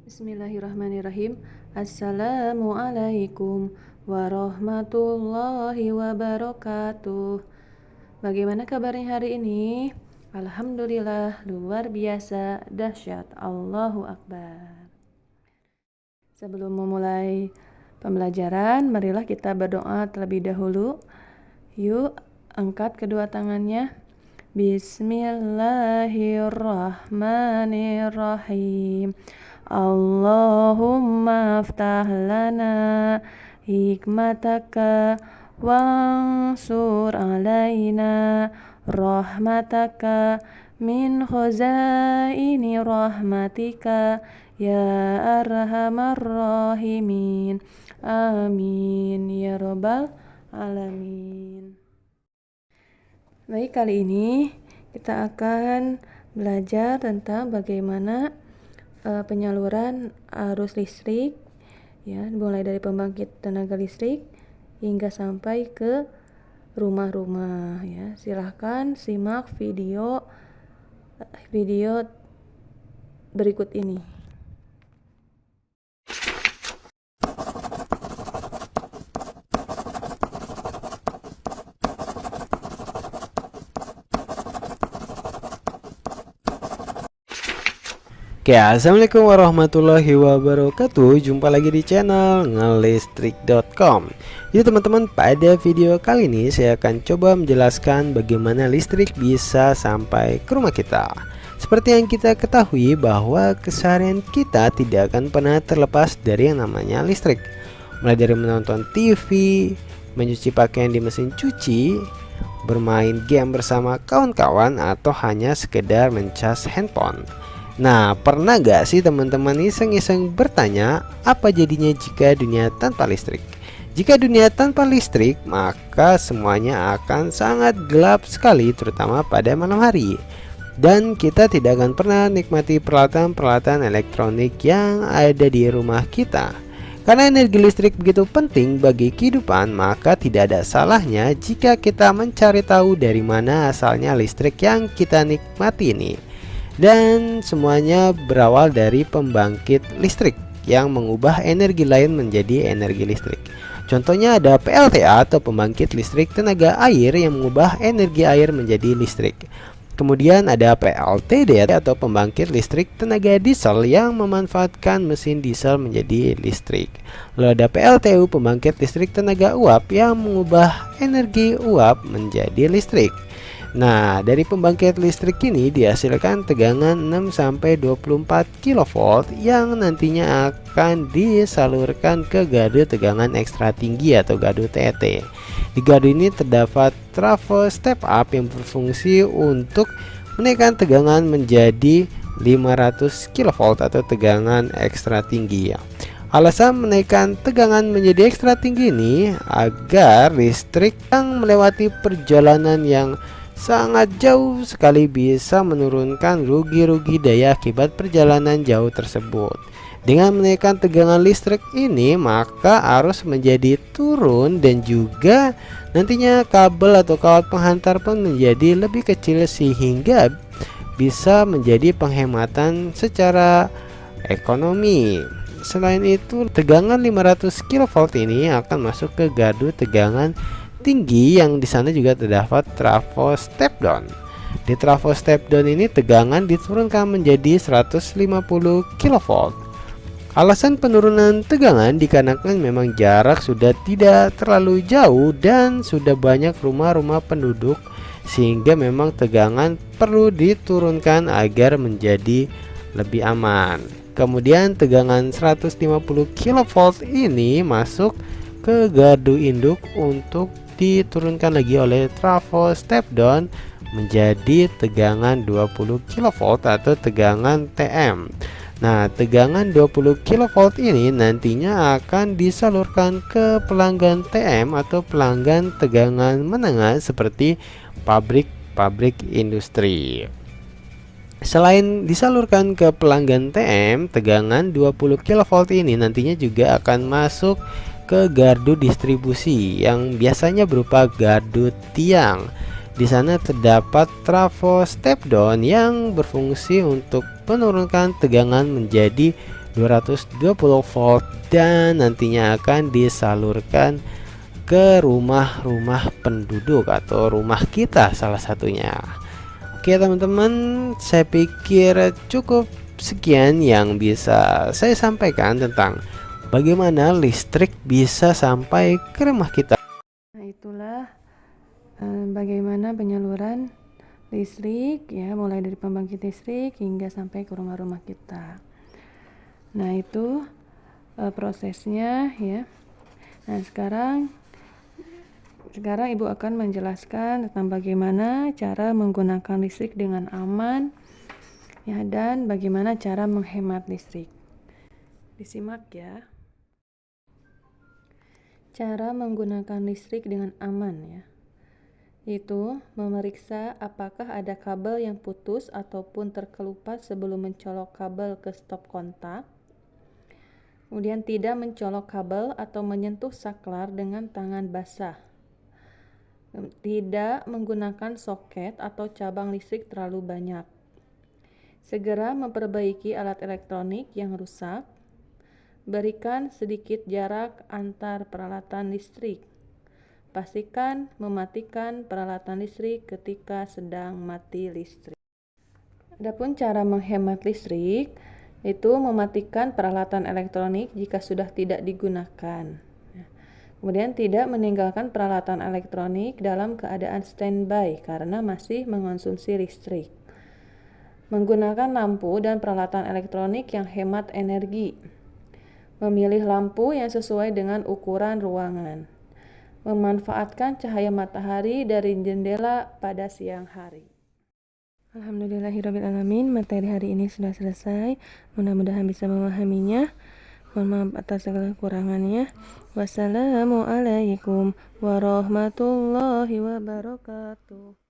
Bismillahirrahmanirrahim. Assalamualaikum warahmatullahi wabarakatuh. Bagaimana kabarnya hari ini? Alhamdulillah, luar biasa, dahsyat, Allahu Akbar. Sebelum memulai pembelajaran, marilah kita berdoa terlebih dahulu. Yuk, angkat kedua tangannya. Bismillahirrahmanirrahim. Allahumma aftah lana hikmataka wansur alaina rahmataka min khazaini rahmatika ya arhamar rahimin. Amin ya rabbal alamin. Baik, kali ini kita akan belajar tentang bagaimana penyaluran arus listrik, ya, mulai dari pembangkit tenaga listrik hingga sampai ke rumah-rumah, ya. Silahkan simak video berikut ini. Oke, assalamualaikum warahmatullahi wabarakatuh. Jumpa lagi di channel ngelistrik.com. Jadi teman-teman, pada video kali ini saya akan coba menjelaskan bagaimana listrik bisa sampai ke rumah kita. Seperti yang kita ketahui bahwa keseharian kita tidak akan pernah terlepas dari yang namanya listrik. Mulai dari menonton TV, mencuci pakaian di mesin cuci, bermain game bersama kawan-kawan, atau hanya sekedar mencas handphone. Nah, pernah gak sih teman-teman iseng-iseng bertanya, apa jadinya jika dunia tanpa listrik? Jika dunia tanpa listrik, maka semuanya akan sangat gelap sekali, terutama pada malam hari. Dan kita tidak akan pernah nikmati peralatan-peralatan elektronik yang ada di rumah kita. Karena energi listrik begitu penting bagi kehidupan, maka tidak ada salahnya jika kita mencari tahu dari mana asalnya listrik yang kita nikmati ini. Dan semuanya berawal dari pembangkit listrik yang mengubah energi lain menjadi energi listrik. Contohnya ada PLTA atau pembangkit listrik tenaga air yang mengubah energi air menjadi listrik. Kemudian ada PLTD atau pembangkit listrik tenaga diesel yang memanfaatkan mesin diesel menjadi listrik. Lalu ada PLTU, pembangkit listrik tenaga uap yang mengubah energi uap menjadi listrik. Nah, dari pembangkit listrik ini dihasilkan tegangan 6-24 kV yang nantinya akan disalurkan ke gardu tegangan ekstra tinggi atau gardu TET. Di gardu ini terdapat trafo step up yang berfungsi untuk menaikkan tegangan menjadi 500 kV atau tegangan ekstra tinggi, ya. Alasan menaikkan tegangan menjadi ekstra tinggi ini agar listrik yang melewati perjalanan yang sangat jauh sekali bisa menurunkan rugi-rugi daya akibat perjalanan jauh tersebut. Dengan menaikkan tegangan listrik ini, maka arus menjadi turun dan juga nantinya kabel atau kawat penghantar pun menjadi lebih kecil sehingga bisa menjadi penghematan secara ekonomi. Selain itu, tegangan 500 kV ini akan masuk ke gardu tegangan tinggi yang di sana juga terdapat trafo step down. Di trafo step down ini tegangan diturunkan menjadi 150 kV. Alasan penurunan tegangan dikarenakan memang jarak sudah tidak terlalu jauh dan sudah banyak rumah-rumah penduduk, sehingga memang tegangan perlu diturunkan agar menjadi lebih aman. Kemudian tegangan 150 kV ini masuk ke gardu induk untuk diturunkan lagi oleh trafo step down menjadi tegangan 20 kV atau tegangan TM. Nah, tegangan 20 kV ini nantinya akan disalurkan ke pelanggan TM atau pelanggan tegangan menengah seperti pabrik-pabrik industri. Selain disalurkan ke pelanggan TM, tegangan 20 kV ini nantinya juga akan masuk ke gardu distribusi yang biasanya berupa gardu tiang. Di sana terdapat trafo step down yang berfungsi untuk menurunkan tegangan menjadi 220 volt dan nantinya akan disalurkan ke rumah-rumah penduduk atau rumah kita salah satunya. Oke teman-teman, saya pikir cukup sekian yang bisa saya sampaikan tentang bagaimana listrik bisa sampai ke rumah kita. Nah, itulah bagaimana penyaluran listrik ya, mulai dari pembangkit listrik hingga sampai ke rumah-rumah kita. Nah, itu prosesnya ya. Nah, sekarang Ibu akan menjelaskan tentang bagaimana cara menggunakan listrik dengan aman ya, dan bagaimana cara menghemat listrik. Disimak ya. Cara menggunakan listrik dengan aman ya, itu memeriksa apakah ada kabel yang putus ataupun terkelupas sebelum mencolok kabel ke stop kontak. Kemudian tidak mencolok kabel atau menyentuh saklar dengan tangan basah. Tidak menggunakan soket atau cabang listrik terlalu banyak. Segera memperbaiki alat elektronik yang rusak. Berikan sedikit jarak antar peralatan listrik. Pastikan mematikan peralatan listrik ketika sedang mati listrik. Adapun cara menghemat listrik, itu mematikan peralatan elektronik jika sudah tidak digunakan. Kemudian tidak meninggalkan peralatan elektronik dalam keadaan standby karena masih mengonsumsi listrik. Menggunakan lampu dan peralatan elektronik yang hemat energi. Memilih lampu yang sesuai dengan ukuran ruangan. Memanfaatkan cahaya matahari dari jendela pada siang hari. Alhamdulillahirrabbilalamin, materi hari ini sudah selesai. Mudah-mudahan bisa memahaminya. Mohon maaf atas segala kekurangannya. Wassalamualaikum warahmatullahi wabarakatuh.